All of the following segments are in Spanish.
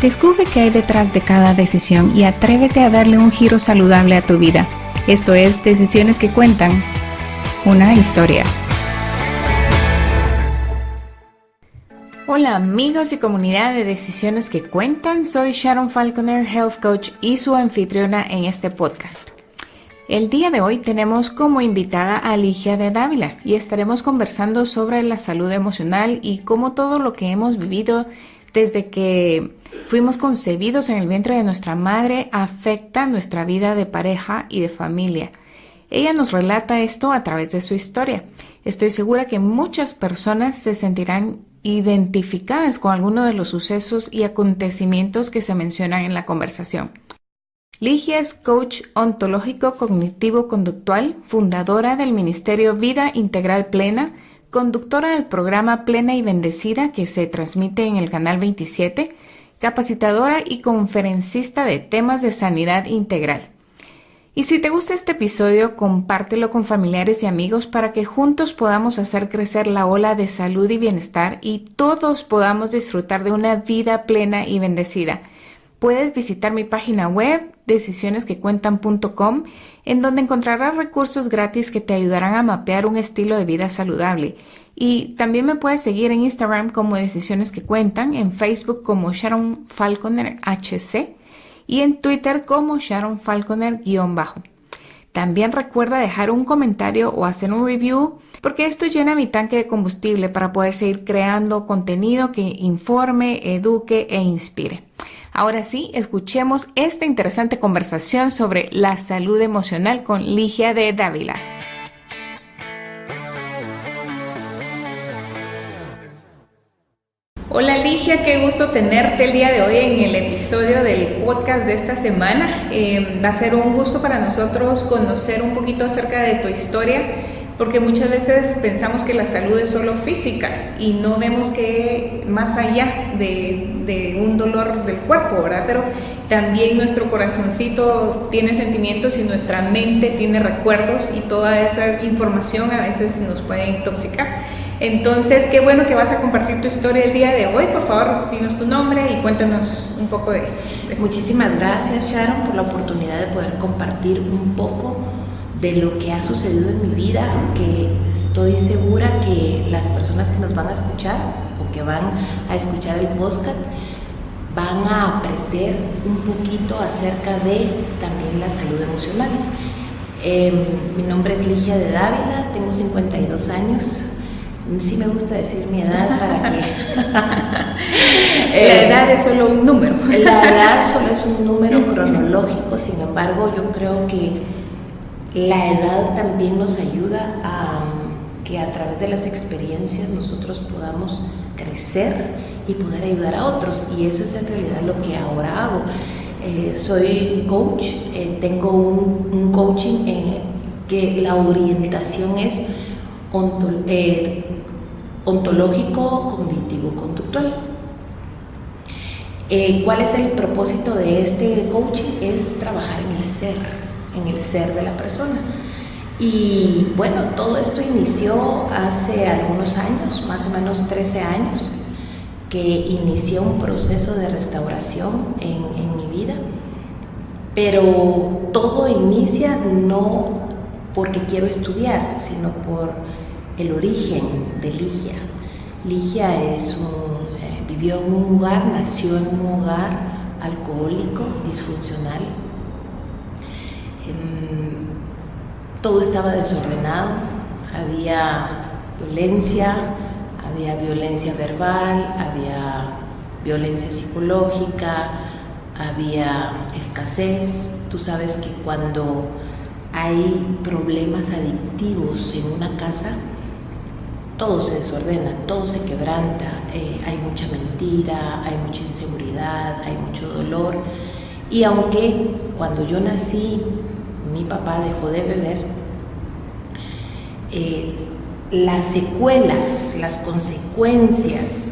Descubre qué hay detrás de cada decisión y atrévete a darle un giro saludable a tu vida. Esto es Decisiones que Cuentan, una historia. Hola amigos y comunidad de Decisiones que Cuentan, soy Sharon Falconer, Health Coach y su anfitriona en este podcast. El día de hoy tenemos como invitada a Ligia de Dávila y estaremos conversando sobre la salud emocional y cómo todo lo que hemos vivido desde que fuimos concebidos en el vientre de nuestra madre afecta nuestra vida de pareja y de familia. Ella nos relata esto a través de su historia. Estoy segura que muchas personas se sentirán identificadas con alguno de los sucesos y acontecimientos que se mencionan en la conversación. Ligia es coach ontológico cognitivo-conductual, fundadora del Ministerio Vida Integral Plena, conductora del programa Plena y Bendecida que se transmite en el canal 27, capacitadora y conferencista de temas de sanidad integral. Y si te gusta este episodio, compártelo con familiares y amigos para que juntos podamos hacer crecer la ola de salud y bienestar y todos podamos disfrutar de una vida plena y bendecida. Puedes visitar mi página web, decisionesquecuentan.com, en donde encontrarás recursos gratis que te ayudarán a mapear un estilo de vida saludable. Y también me puedes seguir en Instagram como Decisiones que Cuentan, en Facebook como Sharon Falconer HC y en Twitter como Sharon Falconer _. También recuerda dejar un comentario o hacer un review, porque esto llena mi tanque de combustible para poder seguir creando contenido que informe, eduque e inspire. Ahora sí, escuchemos esta interesante conversación sobre la salud emocional con Ligia de Dávila. Hola Ligia, qué gusto tenerte el día de hoy en el episodio del podcast de esta semana. Va a ser un gusto para nosotros conocer un poquito acerca de tu historia, porque muchas veces pensamos que la salud es solo física y no vemos que más allá de un dolor del cuerpo, ¿verdad? Pero también nuestro corazoncito tiene sentimientos y nuestra mente tiene recuerdos y toda esa información a veces nos puede intoxicar. Entonces, qué bueno que vas a compartir tu historia el día de hoy. Por favor, dinos tu nombre y cuéntanos un poco de eso. Muchísimas gracias, Sharon, por la oportunidad de poder compartir un poco de lo que ha sucedido en mi vida, que estoy segura que las personas que nos van a escuchar o que van a escuchar el podcast van a aprender un poquito acerca de también la salud emocional. Mi nombre es Ligia de Dávila, tengo 52 años. Sí me gusta decir mi edad para que... La edad es solo un número. La edad solo es un número cronológico, sin embargo yo creo que la edad también nos ayuda a que a través de las experiencias nosotros podamos crecer y poder ayudar a otros, y eso es en realidad lo que ahora hago. Soy coach, tengo un coaching que la orientación es ontológico cognitivo conductual. ¿Cuál es el propósito de este coaching? Es trabajar en el ser de la persona. Y bueno, todo esto inició hace algunos años, más o menos 13 años, que inicié un proceso de restauración en mi vida, pero todo inicia no porque quiero estudiar, sino por el origen de Ligia. Ligia vivió en un hogar, nació en un hogar alcohólico, disfuncional. Todo estaba desordenado, había violencia verbal, había violencia psicológica, había escasez. Tú sabes que cuando hay problemas adictivos en una casa, todo se desordena, todo se quebranta, hay mucha mentira, hay mucha inseguridad, hay mucho dolor. Y aunque cuando yo nací mi papá dejó de beber, las secuelas, las consecuencias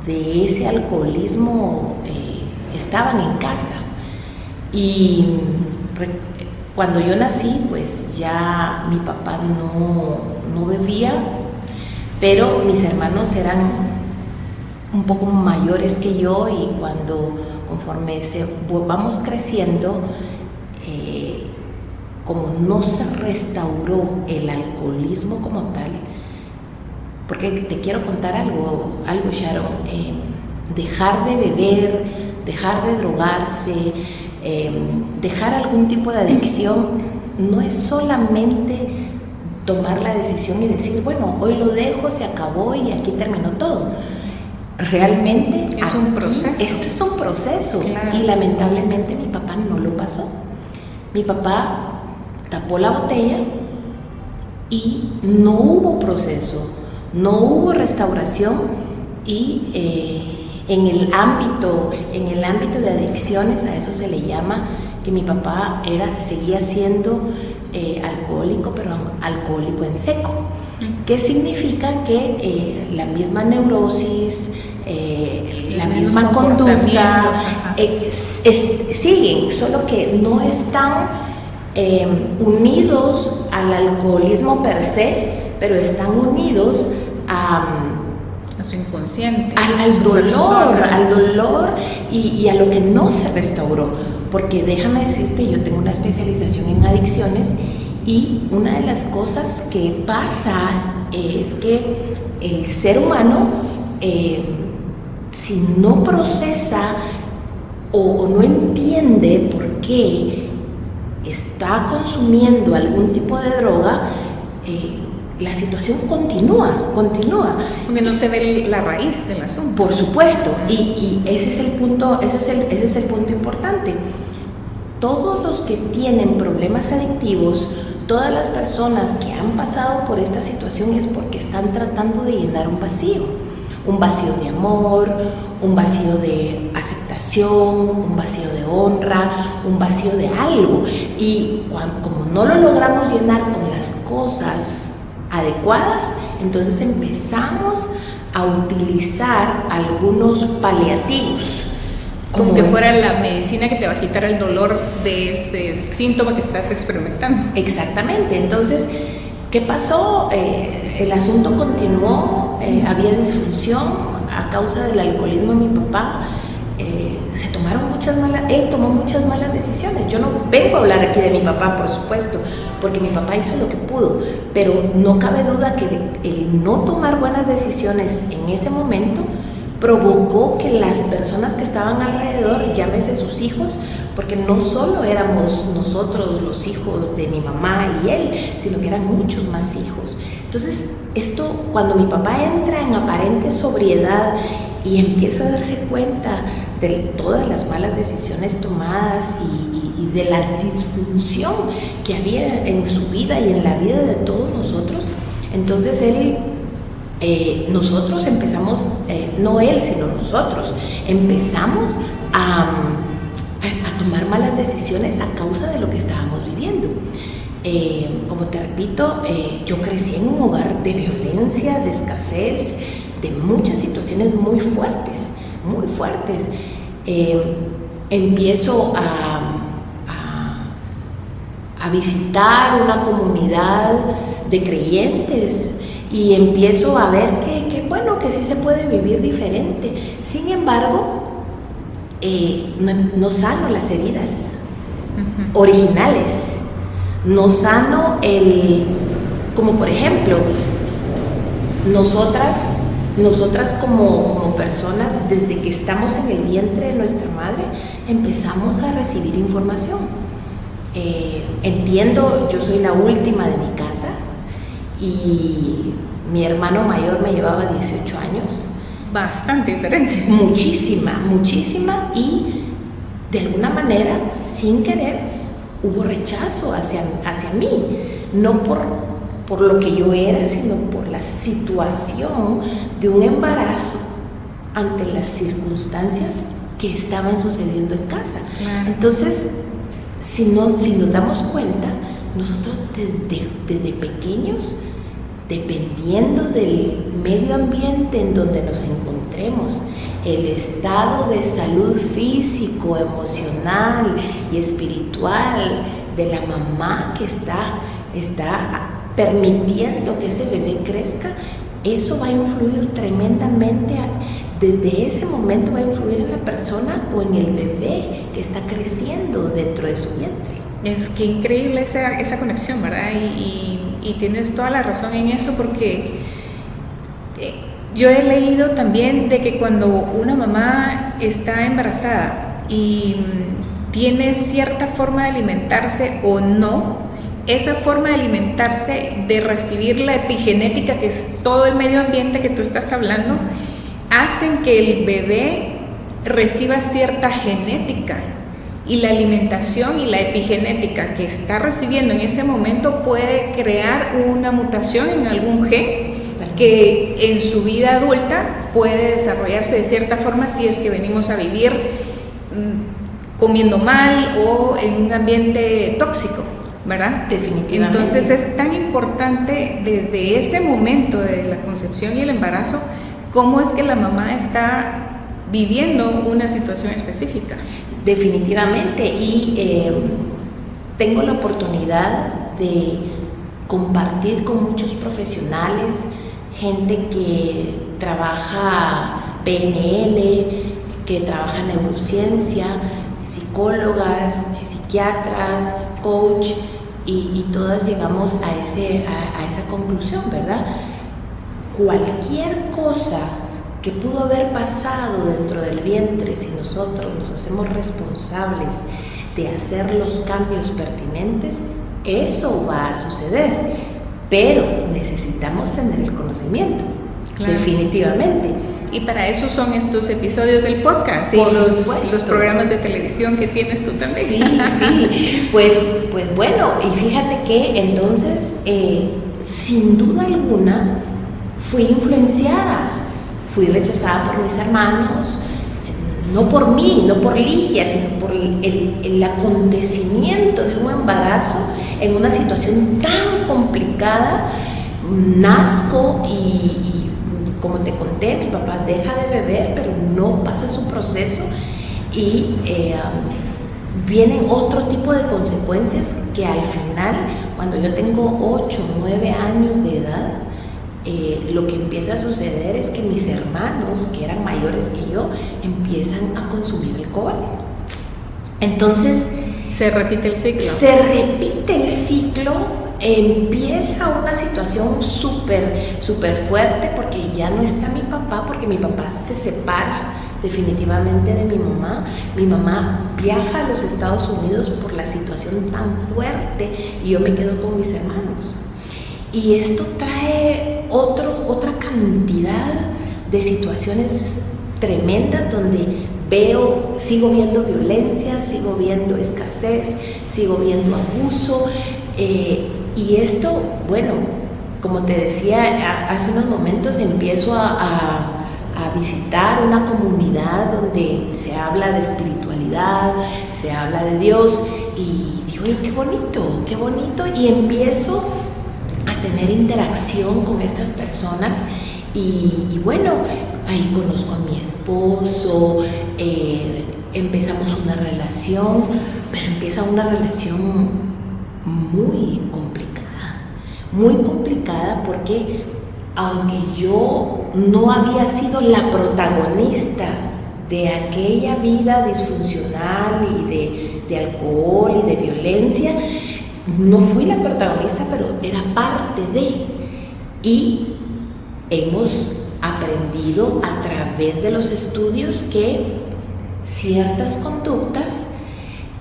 de ese alcoholismo estaban en casa. Y cuando yo nací, pues ya mi papá no bebía, pero mis hermanos eran un poco mayores que yo, y cuando conforme vamos creciendo, como no se restauró el alcoholismo como tal, porque te quiero contar algo Sharon, dejar de beber, dejar de drogarse, dejar algún tipo de adicción, no es solamente tomar la decisión y decir, bueno, hoy lo dejo, se acabó y aquí terminó todo. Realmente es un proceso. Esto es un proceso, claro. Y lamentablemente mi papá no lo pasó. Mi papá tapó la botella y no hubo proceso, no hubo restauración, y en el ámbito de adicciones, a eso se le llama que mi papá seguía siendo alcohólico, pero alcohólico en seco. ¿Qué significa? Que la misma neurosis, la misma conducta siguen, solo que no están unidos al alcoholismo per se, pero están unidos a su inconsciente, al dolor y a lo que no se restauró. Porque déjame decirte, yo tengo una especialización en adicciones, y una de las cosas que pasa es que el ser humano, si no procesa o no entiende por qué está consumiendo algún tipo de droga, la situación continúa. Porque no se ve la raíz del asunto. Por supuesto, y ese es el punto, ese es el punto importante. Todos los que tienen problemas adictivos, todas las personas que han pasado por esta situación, es porque están tratando de llenar un vacío de amor, un vacío de aceptación, un vacío de honra, un vacío de algo. Y como no lo logramos llenar con las cosas adecuadas, entonces empezamos a utilizar algunos paliativos. Como que fuera la medicina que te va a quitar el dolor de ese síntoma que estás experimentando. Exactamente. Entonces, ¿qué pasó? El asunto continuó, había disfunción a causa del alcoholismo de mi papá. Él tomó muchas malas decisiones. Yo no vengo a hablar aquí de mi papá, por supuesto, porque mi papá hizo lo que pudo, pero no cabe duda que el no tomar buenas decisiones en ese momento provocó que las personas que estaban alrededor, llámese sus hijos, porque no solo éramos nosotros los hijos de mi mamá y él, sino que eran muchos más hijos. Entonces, cuando mi papá entra en aparente sobriedad y empieza a darse cuenta de todas las malas decisiones tomadas y de la disfunción que había en su vida y en la vida de todos nosotros, entonces nosotros empezamos, no él, sino nosotros, empezamos a tomar malas decisiones a causa de lo que estábamos viviendo. Como te repito, yo crecí en un hogar de violencia, de escasez, de muchas situaciones muy fuertes. Empiezo a visitar una comunidad de creyentes y empiezo a ver que sí se puede vivir diferente. Sin embargo, no sano las heridas originales, no sano como por ejemplo, nosotras como personas, desde que estamos en el vientre de nuestra madre, empezamos a recibir información. Entiendo, yo soy la última de mi casa y mi hermano mayor me llevaba 18 años. Bastante diferencia. Muchísima, y de alguna manera, sin querer, hubo rechazo hacia mí, no por lo que yo era, sino por la situación de un embarazo ante las circunstancias que estaban sucediendo en casa. Claro. Entonces, si nos damos cuenta, nosotros desde pequeños, dependiendo del medio ambiente en donde nos encontremos, el estado de salud físico, emocional y espiritual de la mamá que está permitiendo que ese bebé crezca, eso va a influir tremendamente desde ese momento va a influir en la persona o en el bebé que está creciendo dentro de su vientre. Es que increíble esa conexión, ¿verdad? Y tienes toda la razón en eso, porque yo he leído también de que cuando una mamá está embarazada y tiene cierta forma de alimentarse o no, esa forma de alimentarse, de recibir la epigenética, que es todo el medio ambiente que tú estás hablando, hacen que el bebé reciba cierta genética, y la alimentación y la epigenética que está recibiendo en ese momento puede crear una mutación en algún gen que en su vida adulta puede desarrollarse de cierta forma si es que venimos a vivir comiendo mal o en un ambiente tóxico, ¿verdad? Definitivamente. Entonces es tan importante desde ese momento de la concepción y el embarazo, cómo es que la mamá está viviendo una situación específica. Definitivamente, y tengo la oportunidad de compartir con muchos profesionales, gente que trabaja PNL, que trabaja neurociencia, psicólogas, psiquiatras, coach, y todas llegamos a esa conclusión, ¿verdad? Cualquier cosa que pudo haber pasado dentro del vientre, si nosotros nos hacemos responsables de hacer los cambios pertinentes, eso va a suceder, pero necesitamos tener el conocimiento, claro. Definitivamente. Y para eso son estos episodios del podcast y los programas de televisión que tienes tú también. Sí, pues bueno, y fíjate que entonces, sin duda alguna, fui influenciada. Fui rechazada por mis hermanos, no por mí, no por Ligia, sino por el acontecimiento de un embarazo en una situación tan complicada. Nazco y como te conté, mi papá deja de beber, pero no pasa su proceso y vienen otro tipo de consecuencias que al final, cuando yo tengo 8 o 9 años de edad, lo que empieza a suceder es que mis hermanos, que eran mayores que yo, empiezan a consumir alcohol. Entonces se repite el ciclo. Empieza una situación súper fuerte, porque ya no está mi papá, porque mi papá se separa definitivamente de mi mamá. Mi mamá viaja a los Estados Unidos por la situación tan fuerte y yo me quedo con mis hermanos. Y esto trae otra cantidad de situaciones tremendas donde sigo viendo violencia, sigo viendo escasez, sigo viendo abuso. Y esto, bueno, como te decía hace unos momentos, empiezo a visitar una comunidad donde se habla de espiritualidad, se habla de Dios, y digo, ¡ay, qué bonito! Y empiezo a tener interacción con estas personas y bueno, ahí conozco a mi esposo, empezamos una relación, pero empieza una relación muy complicada porque aunque yo no había sido la protagonista de aquella vida disfuncional y de alcohol y de violencia, no fui la protagonista, pero era parte de, y hemos aprendido a través de los estudios que ciertas conductas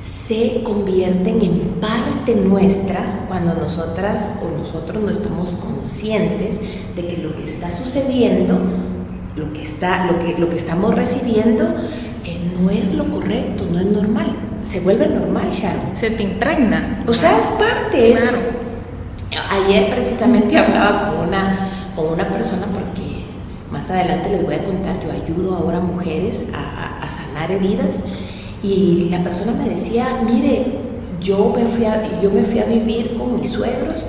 se convierten en parte nuestra cuando nosotras o nosotros no estamos conscientes de que lo que está sucediendo, lo que estamos recibiendo, no es lo correcto, no es normal. Se vuelve normal, Sharon. Se te impregna. O sea, es parte. Claro. Ayer precisamente hablaba con una persona, porque más adelante les voy a contar, yo ayudo ahora a mujeres a sanar heridas, y la persona me decía, mire, yo me fui a vivir con mis suegros,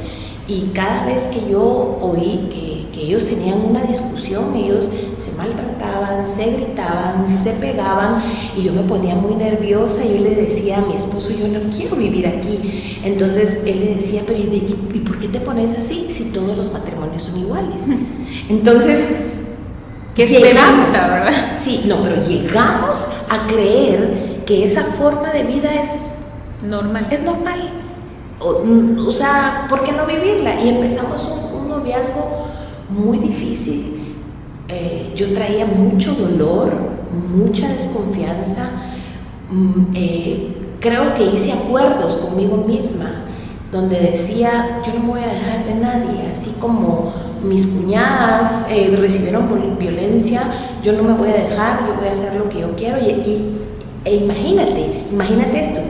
y cada vez que yo oí que ellos tenían una discusión, ellos se maltrataban, se gritaban, se pegaban, y yo me ponía muy nerviosa, y yo le decía a mi esposo, yo no quiero vivir aquí. Entonces él le decía, pero ¿y por qué te pones así si todos los matrimonios son iguales? Entonces Qué esperanza, ¿verdad? Sí, no, pero llegamos a creer que esa forma de vida es normal. Es normal. O sea, ¿por qué no vivirla? Y empezamos un noviazgo muy difícil. Yo traía mucho dolor, mucha desconfianza. Creo que hice acuerdos conmigo misma donde decía, yo no me voy a dejar de nadie, así como mis cuñadas recibieron violencia, yo no me voy a dejar, yo voy a hacer lo que yo quiero. E imagínate esto,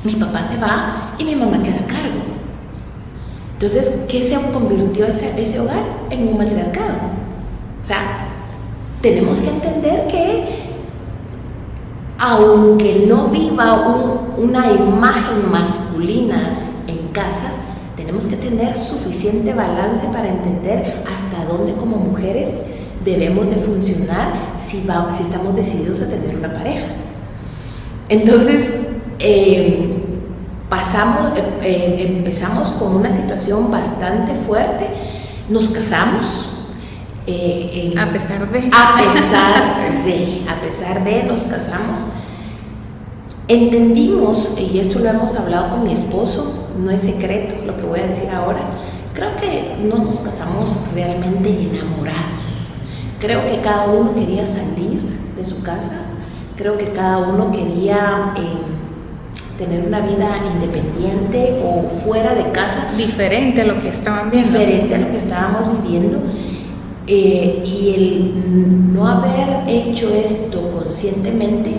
mi papá se va y mi mamá queda a cargo. Entonces, ¿qué se convirtió ese hogar? En un matriarcado. O sea, tenemos que entender que aunque no viva una imagen masculina en casa, tenemos que tener suficiente balance para entender hasta dónde como mujeres debemos de funcionar si estamos decididos a tener una pareja. Entonces, empezamos con una situación bastante fuerte, nos casamos. A pesar de nos casamos, entendimos, y esto lo hemos hablado con mi esposo, no es secreto lo que voy a decir ahora, creo que no nos casamos realmente enamorados. Creo que cada uno quería salir de su casa, creo que cada uno quería tener una vida independiente o fuera de casa. Diferente a lo que estaban viendo. Diferente a lo que estábamos viviendo. Y el no haber hecho esto conscientemente,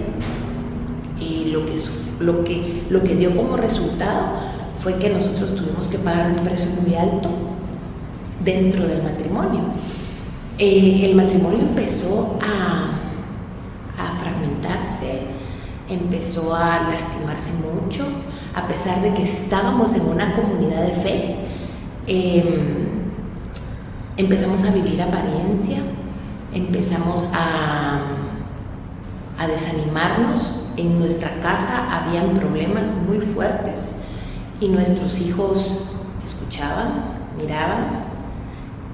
lo que dio como resultado fue que nosotros tuvimos que pagar un precio muy alto dentro del matrimonio. El matrimonio empezó a fragmentarse, empezó a lastimarse mucho, a pesar de que estábamos en una comunidad de fe. Empezamos a vivir apariencia, empezamos a desanimarnos. En nuestra casa habían problemas muy fuertes y nuestros hijos escuchaban, miraban,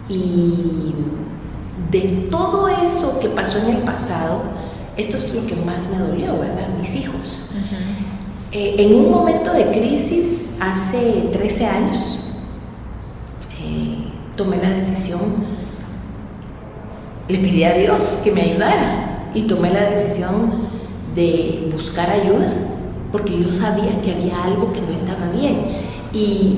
y de todo eso que pasó en el pasado, esto es lo que más me dolió, ¿verdad? Mis hijos. En un momento de crisis, hace 13 años, tomé la decisión, le pedí a Dios que me ayudara y tomé la decisión de buscar ayuda, porque yo sabía que había algo que no estaba bien y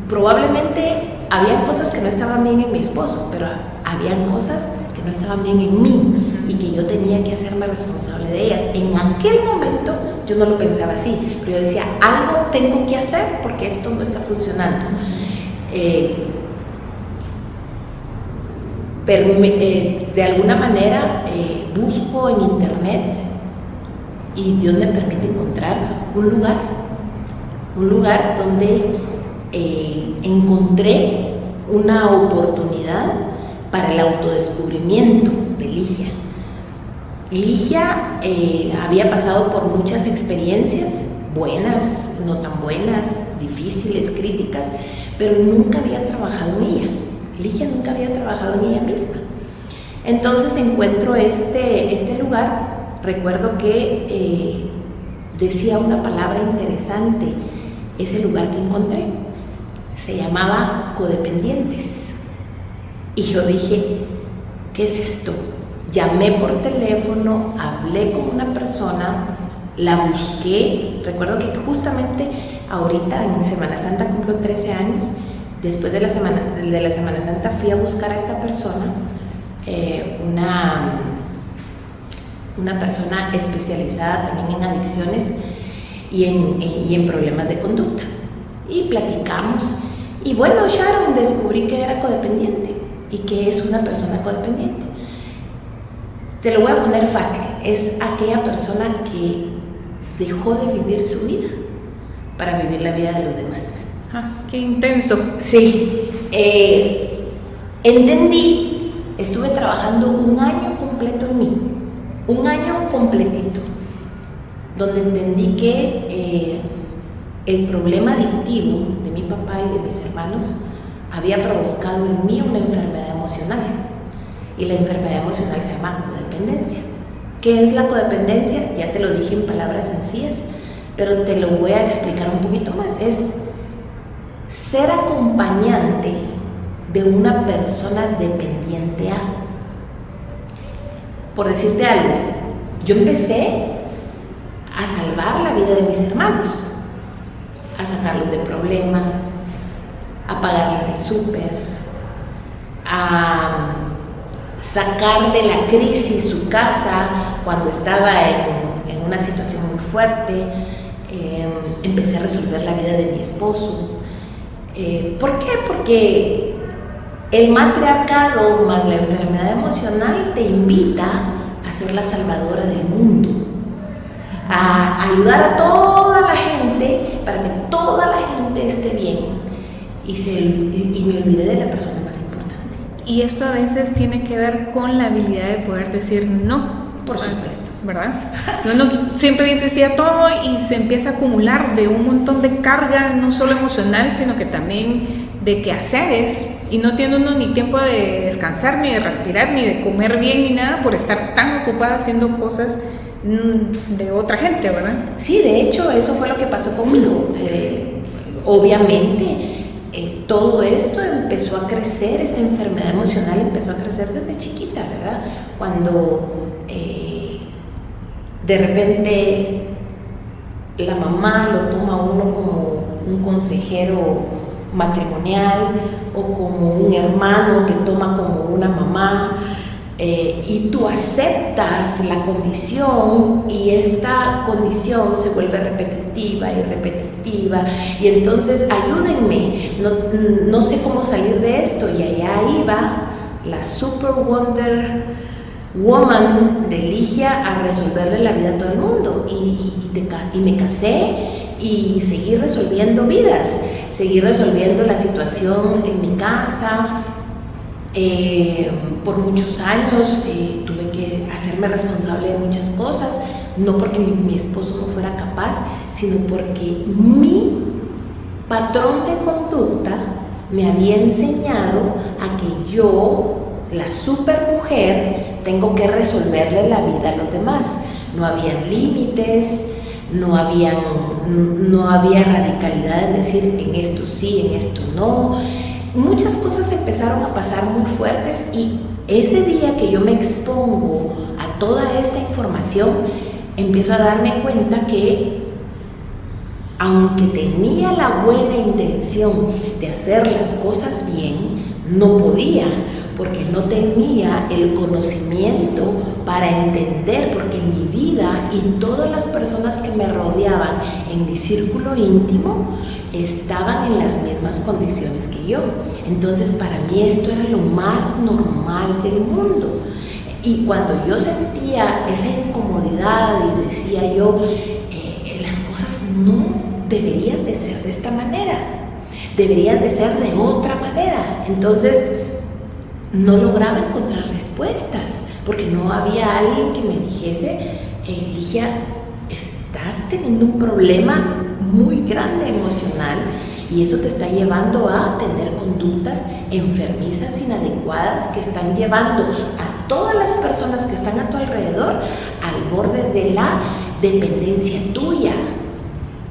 probablemente había cosas que no estaban bien en mi esposo, pero habían cosas que no estaban bien en mí y que yo tenía que hacerme responsable de ellas. En aquel momento yo no lo pensaba así, pero yo decía, algo tengo que hacer porque esto no está funcionando. Pero de alguna manera busco en internet y Dios me permite encontrar un lugar donde encontré una oportunidad para el autodescubrimiento de Ligia. Ligia había pasado por muchas experiencias, buenas, no tan buenas, difíciles, críticas, pero nunca había trabajado en ella. Ligia nunca había trabajado en ella misma. Entonces encuentro este lugar. Recuerdo que decía una palabra interesante, ese lugar que encontré. Se llamaba codependientes. Y yo dije, ¿qué es esto? Llamé por teléfono, hablé con una persona, la busqué. Recuerdo que justamente ahorita en Semana Santa cumplo 13 años. Después de la Semana Santa fui a buscar a esta persona, una persona especializada también en adicciones y en problemas de conducta. Y platicamos. Y bueno, Sharon, descubrí que era codependiente y que es una persona codependiente. Te lo voy a poner fácil. Es aquella persona que dejó de vivir su vida para vivir la vida de los demás. ¡Qué intenso! Sí, entendí, estuve trabajando un año completo en mí, un año completito, donde entendí que el problema adictivo de mi papá y de mis hermanos había provocado en mí una enfermedad emocional. y la enfermedad emocional se llama codependencia. ¿Qué es la codependencia? Ya te lo dije en palabras sencillas, pero te lo voy a explicar un poquito más. Es ser acompañante de una persona dependiente a. Por decirte algo, yo empecé a salvar la vida de mis hermanos, a sacarlos de problemas, a pagarles el súper, a sacar de la crisis su casa cuando estaba en una situación muy fuerte. Empecé a resolver la vida de mi esposo. ¿Por qué? Porque el matriarcado más la enfermedad emocional te invita a ser la salvadora del mundo, a ayudar a toda la gente para que toda la gente esté bien y me olvidé de la persona más importante. Y esto a veces tiene que ver con la habilidad de poder decir no. Por supuesto. ¿Verdad? Uno siempre dice sí a todo y se empieza a acumular de un montón de carga, no solo emocional, sino que también de quehaceres, y no tiene uno ni tiempo de descansar, ni de respirar, ni de comer bien, ni nada, por estar tan ocupada haciendo cosas de otra gente, ¿verdad? Sí, de hecho, eso fue lo que pasó conmigo. Obviamente, todo esto empezó a crecer, esta enfermedad emocional empezó a crecer desde chiquita, ¿verdad? Cuando de repente la mamá lo toma a uno como un consejero matrimonial o como un hermano te toma como una mamá, y tú aceptas la condición y esta condición se vuelve repetitiva y entonces ayúdenme, no sé cómo salir de esto, y allá iba la Super Wonder Woman de Ligia a resolverle la vida a todo el mundo y me casé y seguí resolviendo vidas, seguí resolviendo la situación en mi casa. Por muchos años tuve que hacerme responsable de muchas cosas, no porque mi esposo no fuera capaz, sino porque mi patrón de conducta me había enseñado a que yo, la supermujer, tengo que resolverle la vida a los demás. No habían límites, no había radicalidad en decir en esto sí, en esto no. Muchas cosas empezaron a pasar muy fuertes, y ese día que yo me expongo a toda esta información, empiezo a darme cuenta que aunque tenía la buena intención de hacer las cosas bien, no podía, porque no tenía el conocimiento para entender, porque mi vida y todas las personas que me rodeaban en mi círculo íntimo estaban en las mismas condiciones que yo. Entonces para mí esto era lo más normal del mundo. Y cuando yo sentía esa incomodidad y decía yo, las cosas no deberían de ser de esta manera, deberían de ser de otra manera. Entonces no lograba encontrar respuestas, porque no había alguien que me dijese, Ligia, estás teniendo un problema muy grande emocional y eso te está llevando a tener conductas enfermizas, inadecuadas, que están llevando a todas las personas que están a tu alrededor al borde de la dependencia tuya,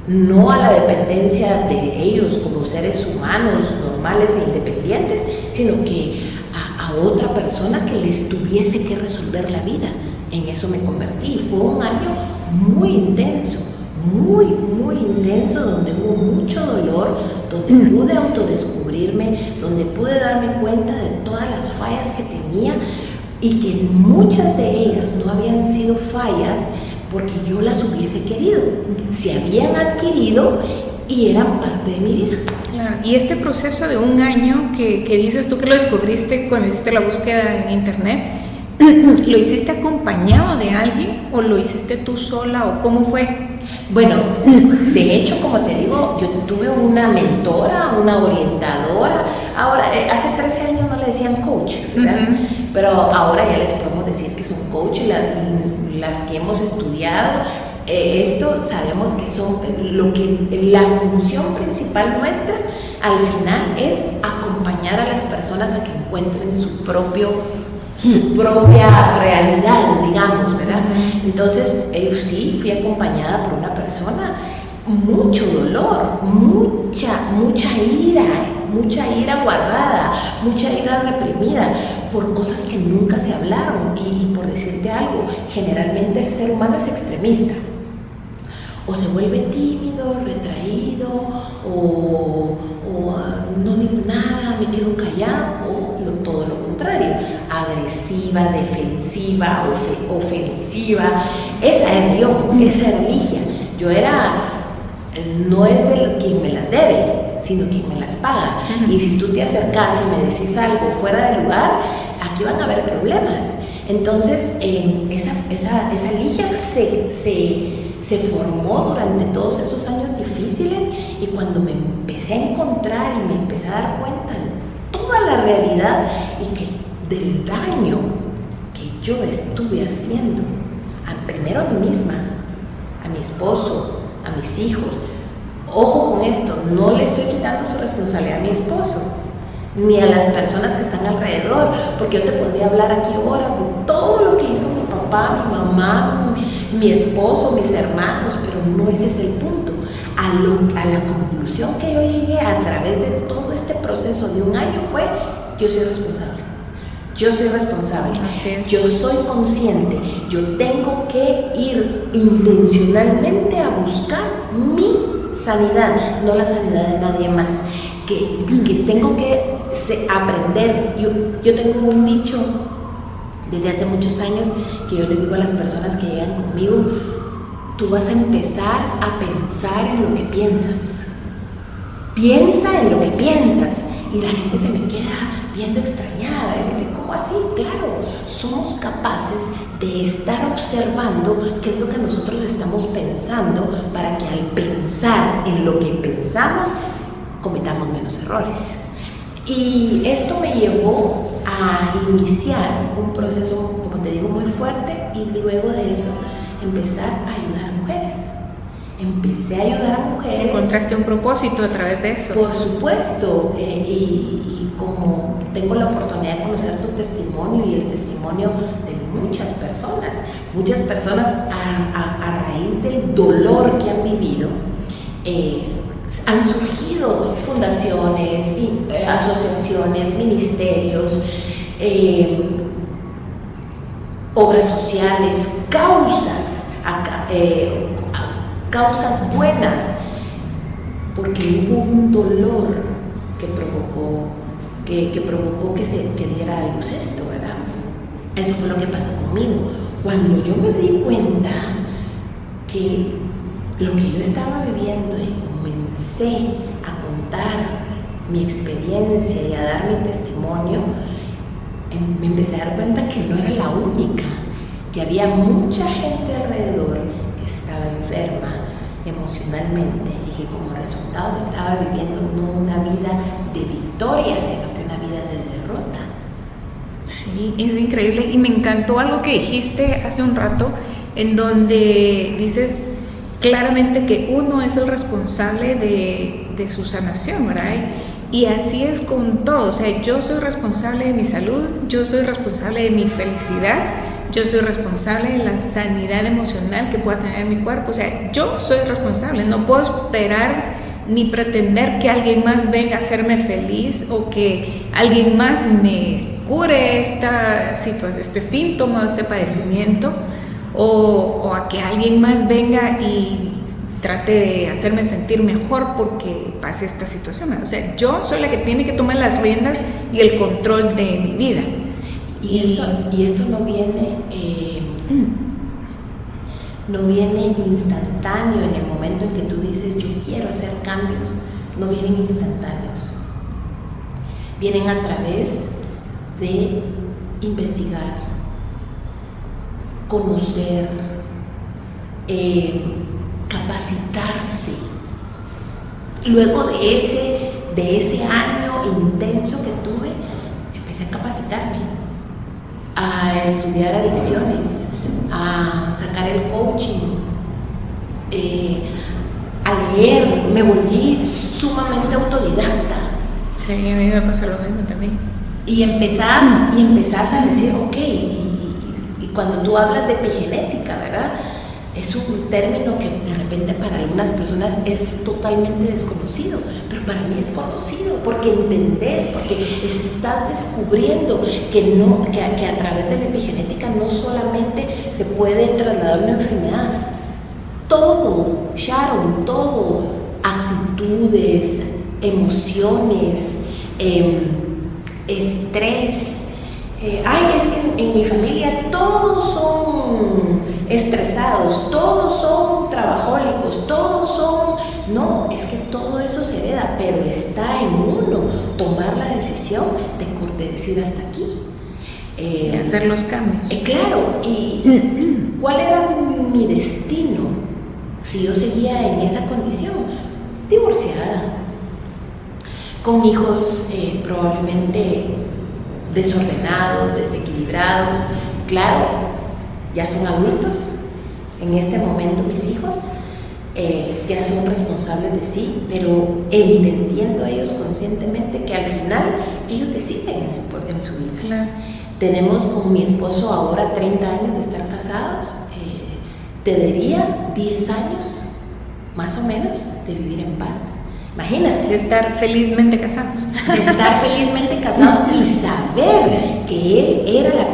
no a la dependencia de ellos como seres humanos normales e independientes, sino que a otra persona que les tuviese que resolver la vida. En eso me convertí. Fue un año muy intenso, muy intenso, donde hubo mucho dolor, donde pude autodescubrirme, donde pude darme cuenta de todas las fallas que tenía, y que muchas de ellas no habían sido fallas porque yo las hubiese querido, se habían adquirido y eran parte de mi vida. Claro. Y este proceso de un año que dices tú que lo descubriste cuando hiciste la búsqueda en internet, ¿lo hiciste acompañado de alguien o lo hiciste tú sola o cómo fue? Bueno, de hecho, como te digo, yo tuve una mentora, una orientadora. Ahora, hace 13 años no le decían coach, ¿verdad? Pero ahora ya les podemos decir que son coach. Las que hemos estudiado esto, sabemos que son la función principal nuestra al final es acompañar a las personas a que encuentren su propio su propia realidad, digamos, ¿verdad? Entonces, sí, fui acompañada por una persona, mucho dolor, mucha ira guardada, mucha ira reprimida por cosas que nunca se hablaron. Y por decirte algo, generalmente el ser humano es extremista. O se vuelve tímido, retraído, o no digo nada, me quedo callado, o todo lo contrario, agresiva, defensiva, ofensiva. Esa era yo, esa era Ligia. Yo era, no es de quien me las debe, sino quien me las paga. Y si tú te acercas y me decís algo fuera de lugar, aquí van a haber problemas. Entonces, esa Ligia se formó durante todos esos años difíciles, y cuando me empecé a encontrar y me empecé a dar cuenta de toda la realidad y que del daño que yo estuve haciendo, primero a mí misma, a mi esposo, a mis hijos. Ojo con esto, no le estoy quitando su responsabilidad a mi esposo, ni a las personas que están alrededor, porque yo te podría hablar aquí horas de todo lo que hizo mi papá, mi mamá, mi esposo, mis hermanos, pero no ese es el punto. A la conclusión que yo llegué a través de todo este proceso de un año fue: yo soy responsable. Yo soy responsable, yo soy consciente, yo tengo que ir intencionalmente a buscar mi sanidad, no la sanidad de nadie más, que tengo que aprender. Yo tengo un dicho desde hace muchos años que yo les digo a las personas que llegan conmigo: tú vas a empezar a pensar en lo que piensas. Piensa en lo que piensas. Y la gente se me queda viendo extrañada y me dice: ¿cómo así? Claro, somos capaces de estar observando qué es lo que nosotros estamos pensando, para que al pensar en lo que pensamos cometamos menos errores. Y esto me llevó a iniciar un proceso, como te digo, muy fuerte, y luego de eso empezar a ayudar a mujeres. Empecé a ayudar a mujeres. ¿Encontraste un propósito a través de eso? Por supuesto, y como tengo la oportunidad de conocer tu testimonio y el testimonio de muchas personas a raíz del dolor que han vivido, han surgido fundaciones, asociaciones, ministerios, obras sociales, causas buenas, porque hubo un dolor que provocó que diera a luz esto, ¿verdad? Eso fue lo que pasó conmigo. Cuando yo me di cuenta que lo que yo estaba viviendo, y comencé a contar mi experiencia y a dar mi testimonio, me empecé a dar cuenta que no era la única, que había mucha gente alrededor que estaba enferma emocionalmente, y que como resultado estaba viviendo no una vida de victoria, sino que una vida de derrota. Sí, es increíble, y me encantó algo que dijiste hace un rato, en donde dices claramente que uno es el responsable de su sanación, ¿verdad? Y así es con todo. O sea, yo soy responsable de mi salud, yo soy responsable de mi felicidad, yo soy responsable de la sanidad emocional que pueda tener mi cuerpo. O sea, yo soy responsable. No puedo esperar ni pretender que alguien más venga a hacerme feliz, o que alguien más me cure este síntoma, este padecimiento, o a que alguien más venga y trate de hacerme sentir mejor porque pase esta situación. O sea, yo soy la que tiene que tomar las riendas y el control de mi vida. Y esto no viene instantáneo en el momento en que tú dices: yo quiero hacer cambios. No vienen instantáneos. Vienen a través de investigar, conocer, capacitarse. Luego de ese año intenso que tuve, empecé a capacitarme, a estudiar adicciones, a sacar el coaching, a leer. Me volví sumamente autodidacta. Sí, a mí me pasa lo mismo también. Y empezás a decir, ok, y cuando tú hablas de epigenética, ¿verdad? Es un término que de repente para algunas personas es totalmente desconocido, pero para mí es conocido porque entendés, porque estás descubriendo que a través de la epigenética no solamente se puede trasladar una enfermedad, todo, Sharon, todo, actitudes, emociones, estrés. Es que en mi familia todos son estresados, todos son trabajólicos, todos son... No, es que todo eso se hereda, pero está en uno tomar la decisión de decir hasta aquí. Y hacer los cambios. Claro, y ¿cuál era mi destino si yo seguía en esa condición? Divorciada, con hijos probablemente desordenados, desequilibrados. Claro, ya son adultos, en este momento mis hijos ya son responsables de sí, pero entendiendo ellos conscientemente que al final ellos deciden en su vida. Claro. Tenemos con mi esposo ahora 30 años de estar casados, te diría 10 años más o menos de vivir en paz. Imagínate. De estar felizmente casados. De estar felizmente casados y saber que él era la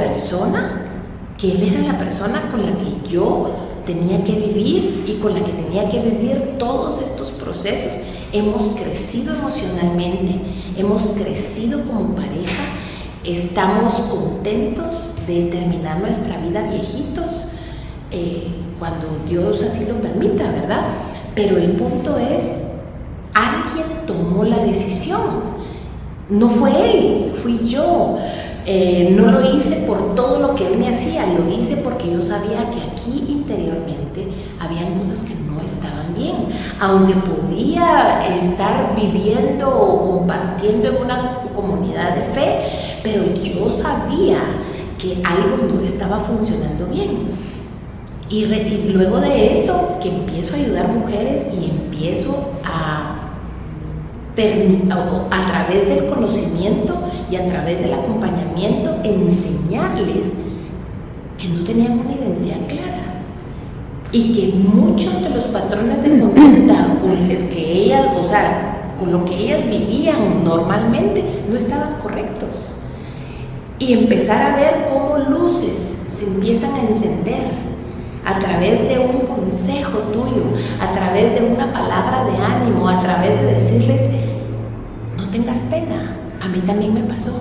persona con la que yo tenía que vivir y con la que tenía que vivir todos estos procesos. Hemos crecido emocionalmente, hemos crecido como pareja, estamos contentos de terminar nuestra vida viejitos, cuando Dios así lo permita, ¿verdad? Pero el punto es, alguien tomó la decisión, no fue él, fui yo. No lo hice por todo lo que él me hacía, lo hice porque yo sabía que aquí interiormente habían cosas que no estaban bien, aunque podía estar viviendo o compartiendo en una comunidad de fe, pero yo sabía que algo no estaba funcionando bien. Y luego de eso, que empiezo a ayudar mujeres y empiezo a través del conocimiento y a través del acompañamiento, enseñarles que no tenían una identidad clara y que muchos de los patrones de conducta con lo que ellas vivían normalmente no estaban correctos. Y empezar a ver cómo luces se empiezan a encender a través de un consejo tuyo, a través de una palabra de ánimo, a través de decirles: no tengas pena, a mí también me pasó.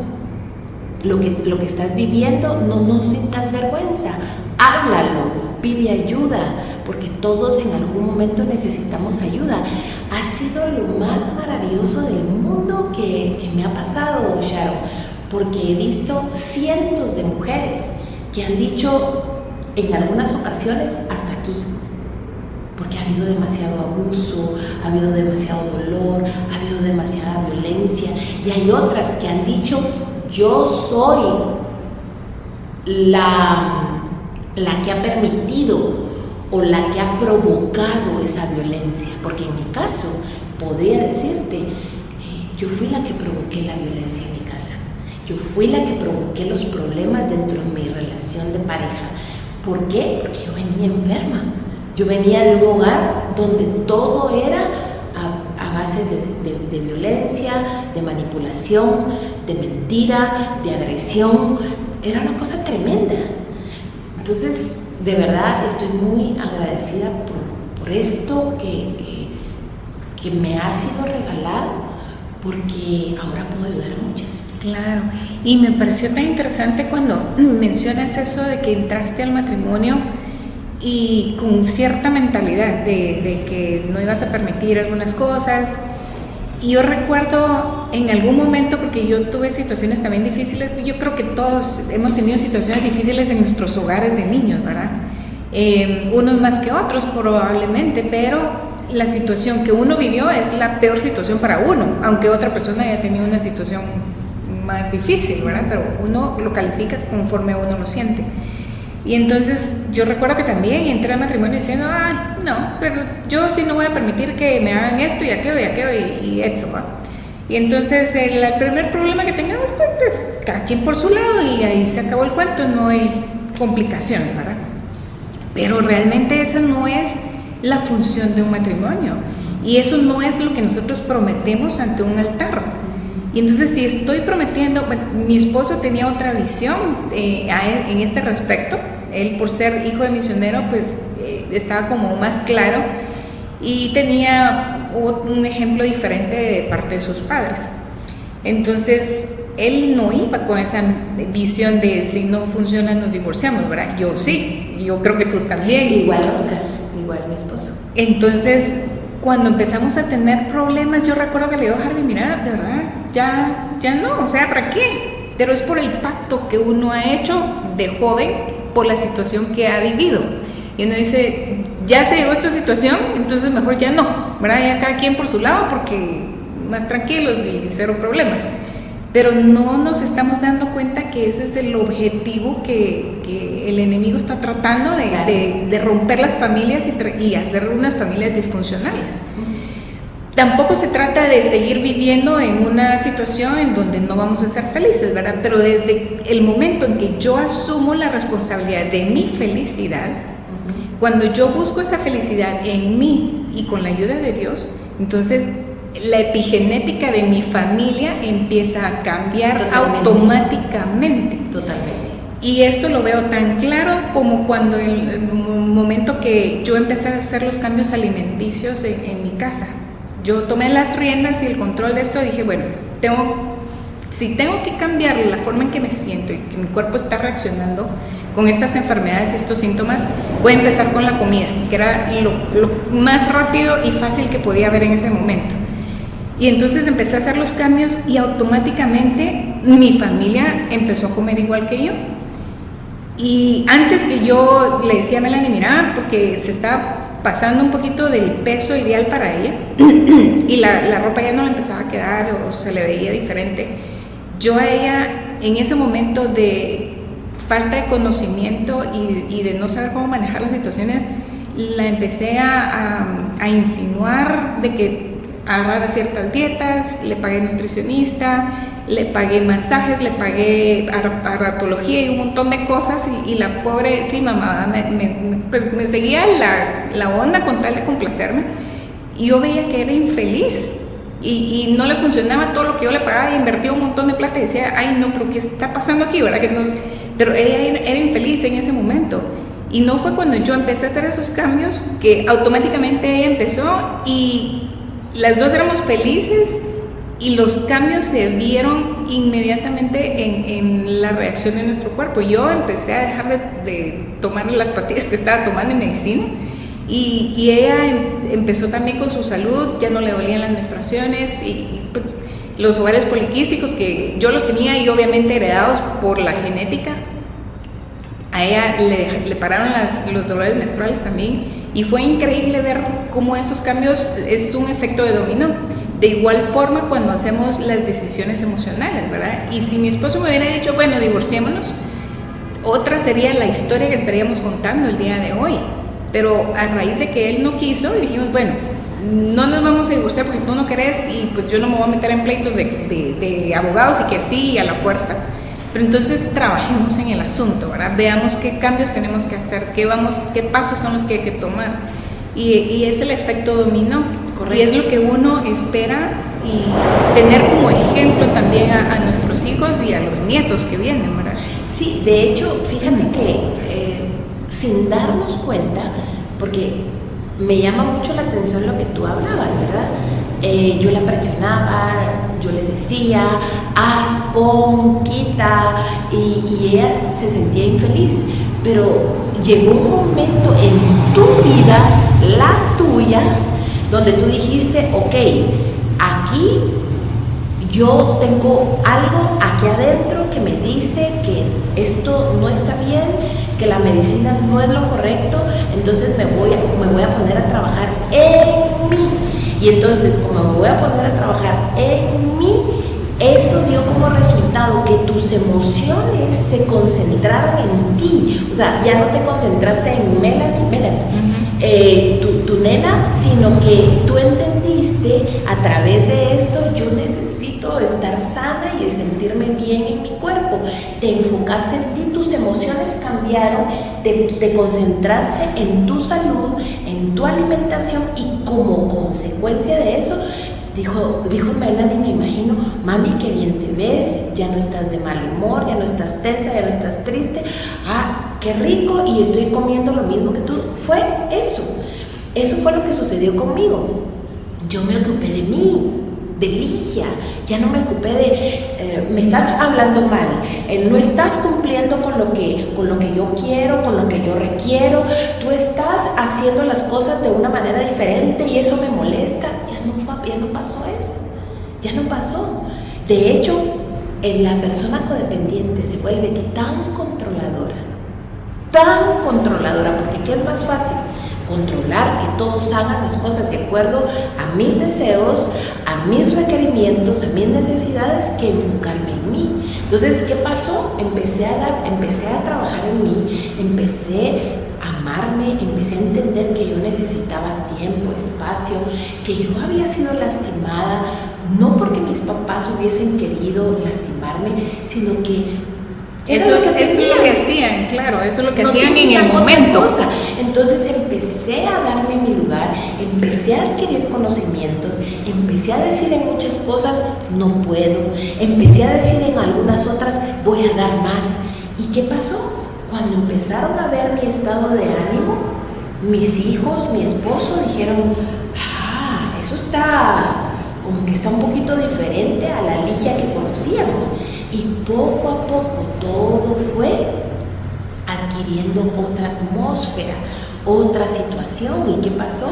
Lo que estás viviendo, no sientas vergüenza, háblalo, pide ayuda, porque todos en algún momento necesitamos ayuda. Ha sido lo más maravilloso del mundo que me ha pasado, Sharon, porque he visto cientos de mujeres que han dicho en algunas ocasiones hasta aquí, porque ha habido demasiado abuso, ha habido demasiado dolor, ha habido demasiada violencia, y hay otras que han dicho: yo soy la que ha permitido o la que ha provocado esa violencia, porque en mi caso podría decirte, yo fui la que provoqué la violencia en mi casa, yo fui la que provoqué los problemas dentro de mi relación de pareja. ¿Por qué? Porque yo venía enferma. Yo venía de un hogar donde todo era a base de violencia, de manipulación, de mentira, de agresión. Era una cosa tremenda. Entonces, de verdad, estoy muy agradecida por esto que me ha sido regalado, porque ahora puedo ayudar a muchas. Claro, y me pareció tan interesante cuando mencionas eso de que entraste al matrimonio y con cierta mentalidad de que no ibas a permitir algunas cosas. Y yo recuerdo en algún momento, porque yo tuve situaciones también difíciles, yo creo que todos hemos tenido situaciones difíciles en nuestros hogares de niños, ¿verdad? Unos más que otros probablemente, pero la situación que uno vivió es la peor situación para uno, aunque otra persona haya tenido una situación más difícil, ¿verdad? Pero uno lo califica conforme uno lo siente. Y entonces yo recuerdo que también entré al matrimonio diciendo: ay, no, pero yo sí no voy a permitir que me hagan esto y aquello y eso, ¿va? Y entonces el primer problema que tengamos, pues cada quien por su lado y ahí se acabó el cuento, no hay complicaciones, ¿verdad? Pero realmente esa no es la función de un matrimonio y eso no es lo que nosotros prometemos ante un altar. Y entonces si estoy prometiendo, bueno, mi esposo tenía otra visión en este respecto, él por ser hijo de misionero pues estaba como más claro y tenía un ejemplo diferente de parte de sus padres. Entonces él no iba con esa visión de si no funciona nos divorciamos, ¿verdad? Yo sí, yo creo que tú también. Igual Oscar, igual mi esposo. Entonces cuando empezamos a tener problemas, yo recuerdo que le digo a Harvey, mira, de verdad, ya no, o sea, ¿para qué? Pero es por el pacto que uno ha hecho de joven por la situación que ha vivido. Y uno dice, ya se llegó a esta situación, entonces mejor ya no, ¿verdad? Ya cada quien por su lado porque más tranquilos y cero problemas. Pero no nos estamos dando cuenta que ese es el objetivo que el enemigo está tratando de romper las familias y hacer unas familias disfuncionales. Tampoco se trata de seguir viviendo en una situación en donde no vamos a ser felices, ¿verdad? Pero desde el momento en que yo asumo la responsabilidad de mi felicidad, cuando yo busco esa felicidad en mí y con la ayuda de Dios, entonces la epigenética de mi familia empieza a cambiar automáticamente. Totalmente. Y esto lo veo tan claro como cuando el momento que yo empecé a hacer los cambios alimenticios en mi casa. Yo tomé las riendas y el control de esto, dije, bueno, si tengo que cambiar la forma en que me siento y que mi cuerpo está reaccionando con estas enfermedades y estos síntomas, voy a empezar con la comida, que era lo más rápido y fácil que podía haber en ese momento. Y entonces empecé a hacer los cambios y automáticamente mi familia empezó a comer igual que yo. Y antes que yo le decía a Melanie, mira, porque se está pasando un poquito del peso ideal para ella y la ropa ya no le empezaba a quedar o se le veía diferente, yo a ella en ese momento de falta de conocimiento y de no saber cómo manejar las situaciones, la empecé a insinuar de que agarrara ciertas dietas, le pagué nutricionista, le pagué masajes, le pagué aparatología y un montón de cosas y la pobre, sí, mamá, pues me seguía la onda con tal de complacerme y yo veía que era infeliz y no le funcionaba todo lo que yo le pagaba, invertía un montón de plata y decía, ay no, pero ¿qué está pasando aquí? ¿Verdad? Pero ella era infeliz en ese momento. Y no fue cuando yo empecé a hacer esos cambios que automáticamente ella empezó y las dos éramos felices y los cambios se vieron inmediatamente en la reacción de nuestro cuerpo. Yo empecé a dejar de tomar las pastillas que estaba tomando en medicina y ella empezó también con su salud, ya no le dolían las menstruaciones y pues, los ovarios poliquísticos que yo los tenía y obviamente heredados por la genética. A ella le pararon los dolores menstruales también y fue increíble ver cómo esos cambios es un efecto de dominó. De igual forma cuando hacemos las decisiones emocionales, ¿verdad? Y si mi esposo me hubiera dicho, bueno, divorciémonos, otra sería la historia que estaríamos contando el día de hoy. Pero a raíz de que él no quiso, dijimos, bueno, no nos vamos a divorciar porque tú no querés y pues yo no me voy a meter en pleitos de abogados y que sí y a la fuerza. Pero entonces trabajemos en el asunto, ¿verdad? Veamos qué cambios tenemos que hacer, qué pasos son los que hay que tomar. Y es el efecto dominó. Correcto. Y es lo que uno espera y tener como ejemplo también a nuestros hijos y a los nietos que vienen, ¿verdad? Sí, de hecho, fíjate que sin darnos cuenta, porque me llama mucho la atención lo que tú hablabas, ¿verdad? Yo la presionaba, yo le decía, haz, pon, quita, y ella se sentía infeliz. Pero llegó un momento en tu vida, la tuya, donde tú dijiste, ok, aquí yo tengo algo aquí adentro que me dice que esto no está bien, que la medicina no es lo correcto, entonces me voy a poner a trabajar en mí. Y entonces, como me voy a poner a trabajar en mí, eso dio como resultado que tus emociones se concentraron en ti. O sea, ya no te concentraste en Melanie, tu nena, sino que tú entendiste a través de esto, yo necesito necesito estar sana y sentirme bien en mi cuerpo. Te enfocaste en ti, tus emociones cambiaron, te concentraste en tu salud, en tu alimentación y como consecuencia de eso, dijo Melanie, me imagino, mami, qué bien te ves, ya no estás de mal humor, ya no estás tensa, ya no estás triste, qué rico y estoy comiendo lo mismo que tú. Fue eso fue lo que sucedió conmigo. Yo me ocupé de mí, de Ligia, ya no me ocupé de, me estás hablando mal, no estás cumpliendo con lo que yo quiero, con lo que yo requiero, tú estás haciendo las cosas de una manera diferente y eso me molesta. Ya no pasó eso, ya no pasó. De hecho, la persona codependiente se vuelve tan controladora, porque ¿qué es más fácil? Controlar que todos hagan las cosas de acuerdo a mis deseos, a mis requerimientos, a mis necesidades, que enfocarme en mí. Entonces, ¿qué pasó? Empecé a trabajar en mí, empecé a amarme, empecé a entender que yo necesitaba tiempo, espacio, que yo había sido lastimada, no porque mis papás hubiesen querido lastimarme, sino que eso es lo que hacían, claro, eso es lo que hacían en el momento. Entonces empecé a darme mi lugar, empecé a adquirir conocimientos, empecé a decir en muchas cosas, no puedo, empecé a decir en algunas otras, voy a dar más. ¿Y qué pasó? Cuando empezaron a ver mi estado de ánimo, mis hijos, mi esposo dijeron, eso está como que está un poquito diferente a la Ligia que conocíamos. Y poco a poco todo fue adquiriendo otra atmósfera, otra situación. ¿Y qué pasó?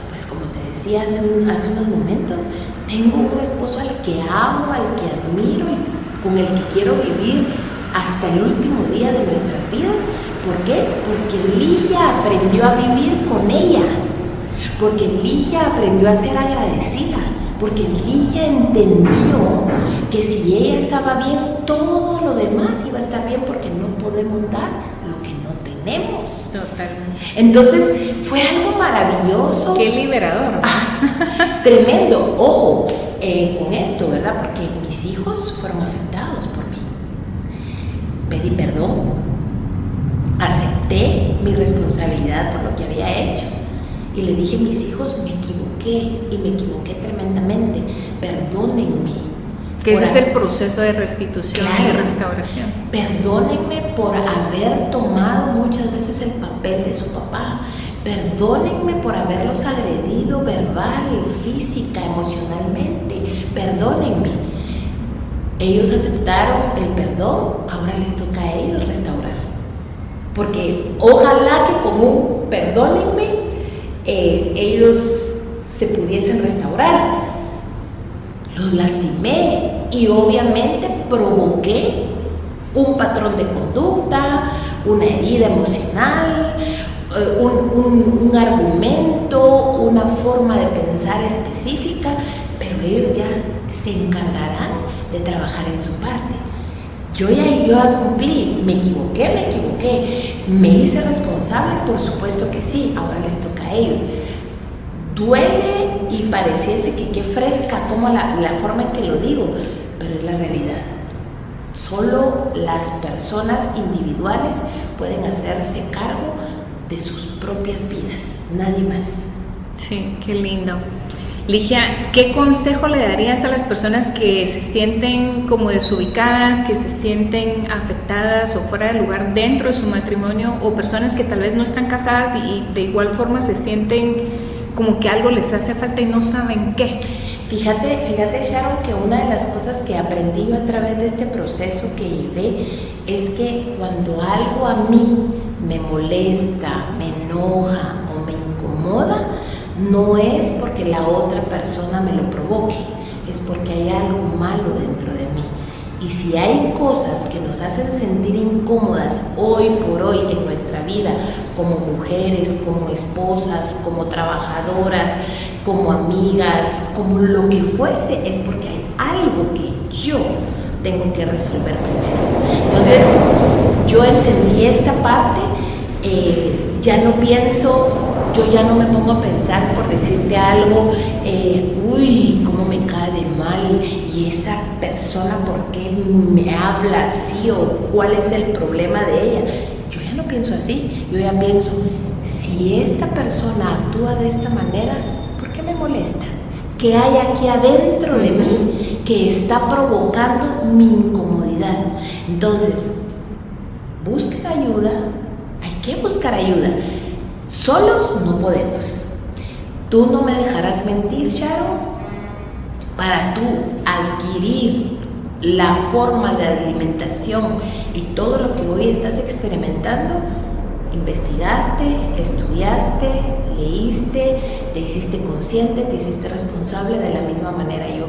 Pues como te decía hace unos momentos, tengo un esposo al que amo, al que admiro y con el que quiero vivir hasta el último día de nuestras vidas. ¿Por qué? Porque Ligia aprendió a vivir con ella, porque Ligia aprendió a ser agradecida, porque Ligia entendió que si ella estaba bien, todo lo demás iba a estar bien, porque no podemos dar lo que no tenemos. Totalmente. Entonces fue algo maravilloso. Qué liberador. Tremendo. Ojo, con esto, ¿verdad? Porque mis hijos fueron afectados por mí. Pedí perdón, acepté mi responsabilidad por lo que había hecho. Y le dije a mis hijos, me equivoqué y me equivoqué tremendamente, perdónenme. Que ese es el proceso de restitución y restauración. Perdónenme por haber tomado muchas veces el papel de su papá. Perdónenme por haberlos agredido verbal, física, emocionalmente. Perdónenme. Ellos aceptaron el perdón, ahora les toca a ellos restaurar. Porque ojalá que con un perdónenme, ellos se pudiesen restaurar. Los lastimé y obviamente provoqué un patrón de conducta, una herida emocional, un argumento, una forma de pensar específica, pero ellos ya se encargarán de trabajar en su parte. Yo ya cumplí, me equivoqué, me hice responsable, por supuesto que sí, ahora les toca a ellos. Duele y pareciese que qué fresca como la forma en que lo digo, pero es la realidad. Solo las personas individuales pueden hacerse cargo de sus propias vidas, nadie más. Sí, qué lindo. Ligia, ¿qué consejo le darías a las personas que se sienten como desubicadas, que se sienten afectadas o fuera de lugar dentro de su matrimonio, o personas que tal vez no están casadas y de igual forma se sienten como que algo les hace falta y no saben qué? Fíjate, Sharon, que una de las cosas que aprendí yo a través de este proceso que llevé es que cuando algo a mí me molesta, me enoja o me incomoda, no es porque la otra persona me lo provoque, es porque hay algo malo dentro de mí. Y si hay cosas que nos hacen sentir incómodas hoy por hoy en nuestra vida, como mujeres, como esposas, como trabajadoras, como amigas, como lo que fuese, es porque hay algo que yo tengo que resolver primero. Entonces, yo entendí esta parte, ya no pienso, yo ya no me pongo a pensar por decirte algo, uy, cómo me cae de mal, y esa persona por qué me habla así o cuál es el problema de ella. Yo ya no pienso así, yo ya pienso, si esta persona actúa de esta manera, ¿por qué me molesta? ¿Qué hay aquí adentro de mí que está provocando mi incomodidad? Entonces, busquen ayuda, hay que buscar ayuda. Solos no podemos. Tú no me dejarás mentir, Sharon. Para tú adquirir la forma de alimentación y todo lo que hoy estás experimentando, investigaste, estudiaste, leíste, te hiciste consciente, te hiciste responsable de la misma manera yo.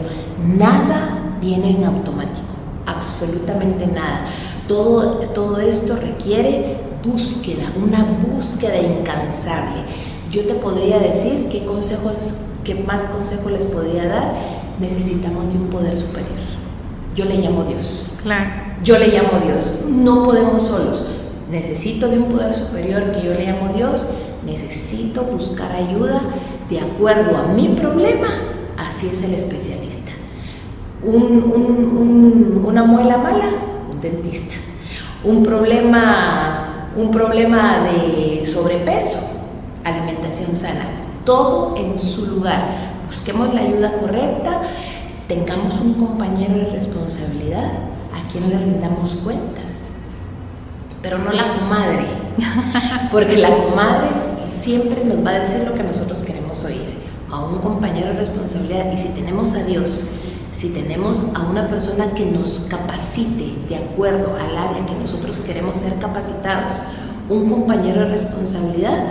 Nada viene en automático, absolutamente nada. Todo esto requiere búsqueda, una búsqueda incansable. Yo te podría decir qué más consejos les podría dar. Necesitamos de un poder superior. Yo le llamo Dios. Claro. Yo le llamo Dios. No podemos solos. Necesito de un poder superior que yo le llamo Dios. Necesito buscar ayuda de acuerdo a mi problema. Así es el especialista. Una muela mala, un dentista. Un problema de sobrepeso, alimentación sana. Todo en su lugar. Busquemos la ayuda correcta, tengamos un compañero de responsabilidad a quien le rindamos cuentas, pero no la comadre, porque la comadre siempre nos va a decir lo que nosotros queremos oír. A un compañero de responsabilidad, y si tenemos a Dios, si tenemos a una persona que nos capacite de acuerdo al área que nosotros queremos ser capacitados, un compañero de responsabilidad,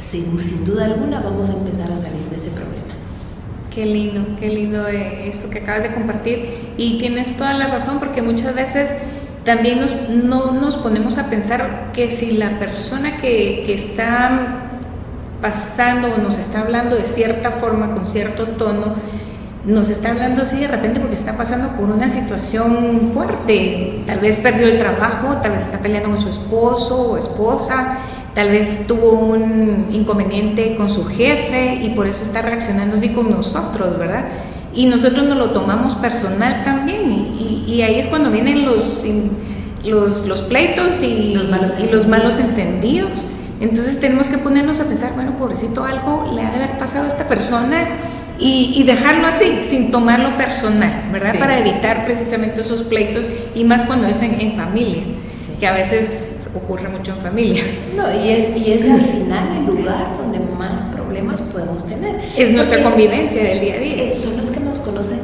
sin duda alguna vamos a empezar a salir de ese problema. Qué lindo esto que acabas de compartir, y tienes toda la razón, porque muchas veces también no nos ponemos a pensar que si la persona que está pasando o nos está hablando de cierta forma, con cierto tono, nos está hablando así de repente porque está pasando por una situación fuerte, tal vez perdió el trabajo, tal vez está peleando con su esposo o esposa, tal vez tuvo un inconveniente con su jefe y por eso está reaccionando así con nosotros, ¿verdad? Y nosotros nos lo tomamos personal también, y ahí es cuando vienen los pleitos y los malos entendidos. Entonces tenemos que ponernos a pensar, bueno, pobrecito, algo le ha de haber pasado a esta persona, y dejarlo así, sin tomarlo personal, ¿verdad? Sí. Para evitar precisamente esos pleitos, y más cuando es en familia, sí, que a veces ocurre mucho en familia. No, y es al final el lugar donde más problemas podemos tener. Es nuestra convivencia del día a día. Son los que nos conocen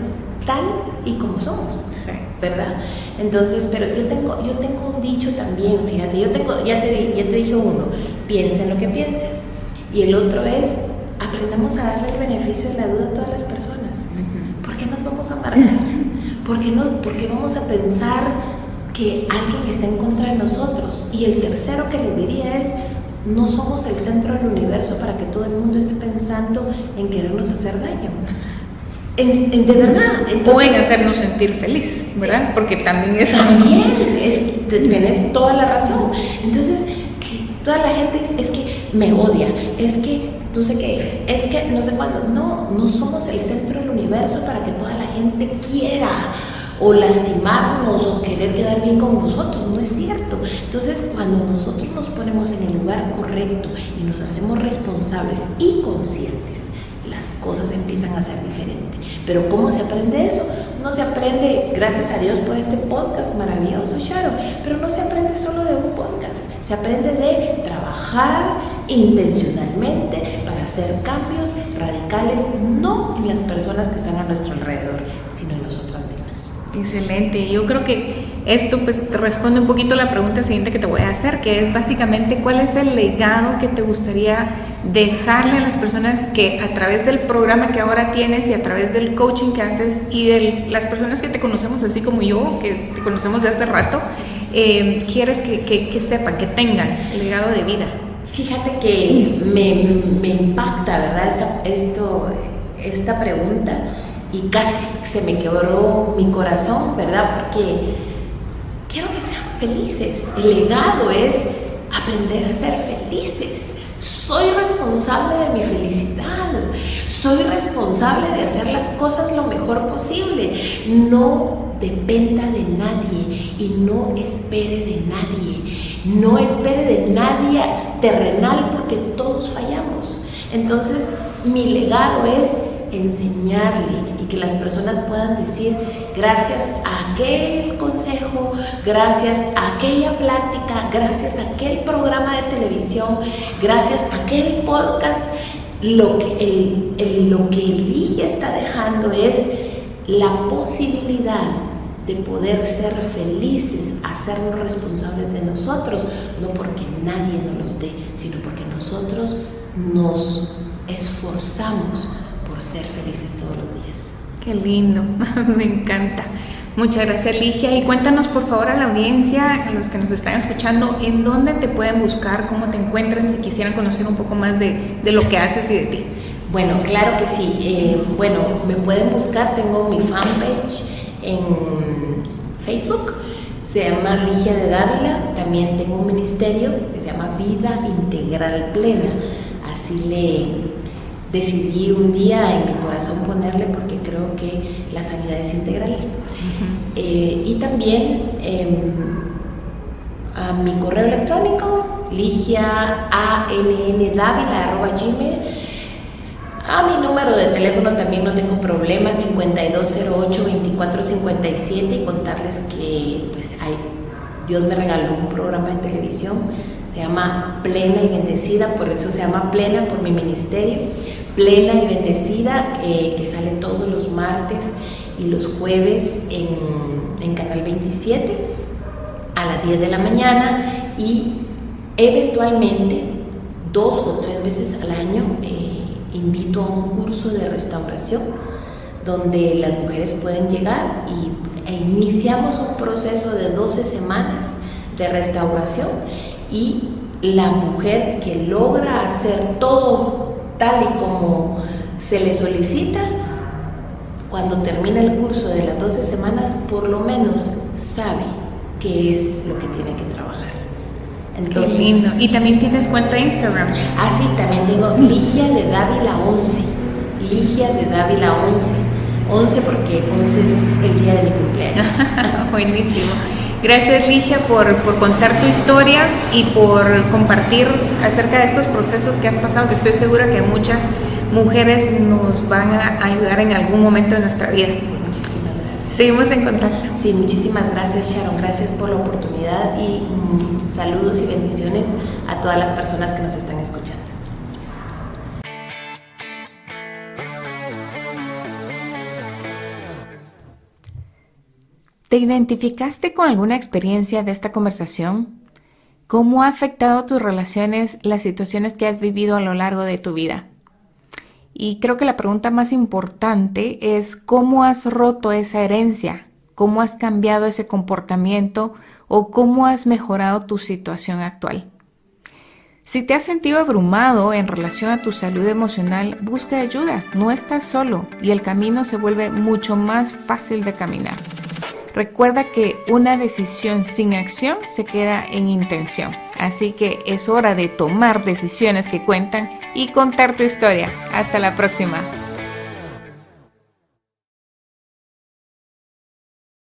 tal y como somos, sí, ¿verdad? Entonces, pero yo tengo un dicho también, fíjate, ya te dije uno, piensa en lo que piensa, y el otro es, aprendamos a darle el beneficio de la duda a todas las personas. ¿Por qué nos vamos a amargar? ¿Por qué vamos a pensar que alguien está en contra de nosotros? Y el tercero que le diría es, no somos el centro del universo para que todo el mundo esté pensando en querernos hacer daño. De verdad. Entonces, o en hacernos sentir feliz, ¿verdad? Porque también es... Tenés toda la razón. Entonces, que toda la gente es que me odia, es que no sé qué, es que no sé cuándo. No somos el centro del universo para que toda la gente quiera o lastimarnos o querer quedar bien con nosotros, no es cierto. Entonces, cuando nosotros nos ponemos en el lugar correcto y nos hacemos responsables y conscientes, las cosas empiezan a ser diferentes. Pero ¿cómo se aprende eso? No se aprende, gracias a Dios por este podcast maravilloso, Sharon, pero no se aprende solo de un podcast, se aprende de trabajar intencionalmente para hacer cambios radicales, no en las personas que están a nuestro alrededor, sino en nosotros mismos. Excelente. Yo creo que esto pues responde un poquito a la pregunta siguiente que te voy a hacer, que es básicamente cuál es el legado que te gustaría dejarle a las personas que a través del programa que ahora tienes y a través del coaching que haces y de las personas que te conocemos así como yo, que te conocemos de hace rato, quieres que sepan, que tengan el legado de vida. Fíjate que me impacta, ¿verdad? Esta pregunta, y casi se me quebró mi corazón, ¿verdad? Porque quiero que sean felices. El legado es aprender a ser felices. Soy responsable de mi felicidad. soy responsable de hacer las cosas lo mejor posible. No dependa de nadie y no espere de nadie. No espere de nadie terrenal porque todos fallamos. Entonces, mi legado es enseñarle y que las personas puedan decir gracias a aquel consejo, gracias a aquella plática, gracias a aquel programa de televisión, gracias a aquel podcast, lo que Ligia está dejando es la posibilidad de poder ser felices, hacernos responsables de nosotros, no porque nadie nos los dé, sino porque nosotros nos esforzamos por ser felices todos los días. Qué lindo, me encanta. Muchas gracias, Ligia. Y cuéntanos, por favor, a la audiencia, a los que nos están escuchando, en dónde te pueden buscar, cómo te encuentran, si quisieran conocer un poco más de lo que haces y de ti. Bueno, claro que sí. Me pueden buscar, tengo mi fanpage en Facebook, se llama Ligia de Dávila. También tengo un ministerio que se llama Vida Integral Plena. Así le decidí un día en mi corazón ponerle, porque creo que la sanidad es integral. Y también a mi correo electrónico, ligianndavila@gmail. A mi número de teléfono también no tengo problema, 5208-2457, y contarles que Dios me regaló un programa de televisión, se llama Plena y Bendecida, por eso se llama Plena, por mi ministerio, Plena y Bendecida, que sale todos los martes y los jueves en Canal 27 a las 10 de la mañana, y eventualmente 2 o 3 veces al año invito a un curso de restauración donde las mujeres pueden llegar e iniciamos un proceso de 12 semanas de restauración, y la mujer que logra hacer todo tal y como se le solicita, cuando termina el curso de las 12 semanas, por lo menos sabe qué es lo que tiene que trabajar. Entonces, qué lindo. Y también tienes cuenta de Instagram. Sí, también tengo Ligia de Dávila 11. Ligia de Dávila 11. 11 porque 11 es el día de mi cumpleaños. Buenísimo. Gracias, Ligia, por contar tu historia y por compartir acerca de estos procesos que has pasado, que estoy segura que muchas mujeres nos van a ayudar en algún momento de nuestra vida. Sí, muchísimas gracias. Seguimos en contacto. Sí, muchísimas gracias, Sharon. Gracias por la oportunidad y saludos y bendiciones a todas las personas que nos están escuchando. ¿Te identificaste con alguna experiencia de esta conversación? ¿Cómo ha afectado tus relaciones las situaciones que has vivido a lo largo de tu vida? Y creo que la pregunta más importante es ¿cómo has roto esa herencia? ¿Cómo has cambiado ese comportamiento? ¿O cómo has mejorado tu situación actual? Si te has sentido abrumado en relación a tu salud emocional, busca ayuda. No estás solo y el camino se vuelve mucho más fácil de caminar. Recuerda que una decisión sin acción se queda en intención. Así que es hora de tomar decisiones que cuentan y contar tu historia. Hasta la próxima.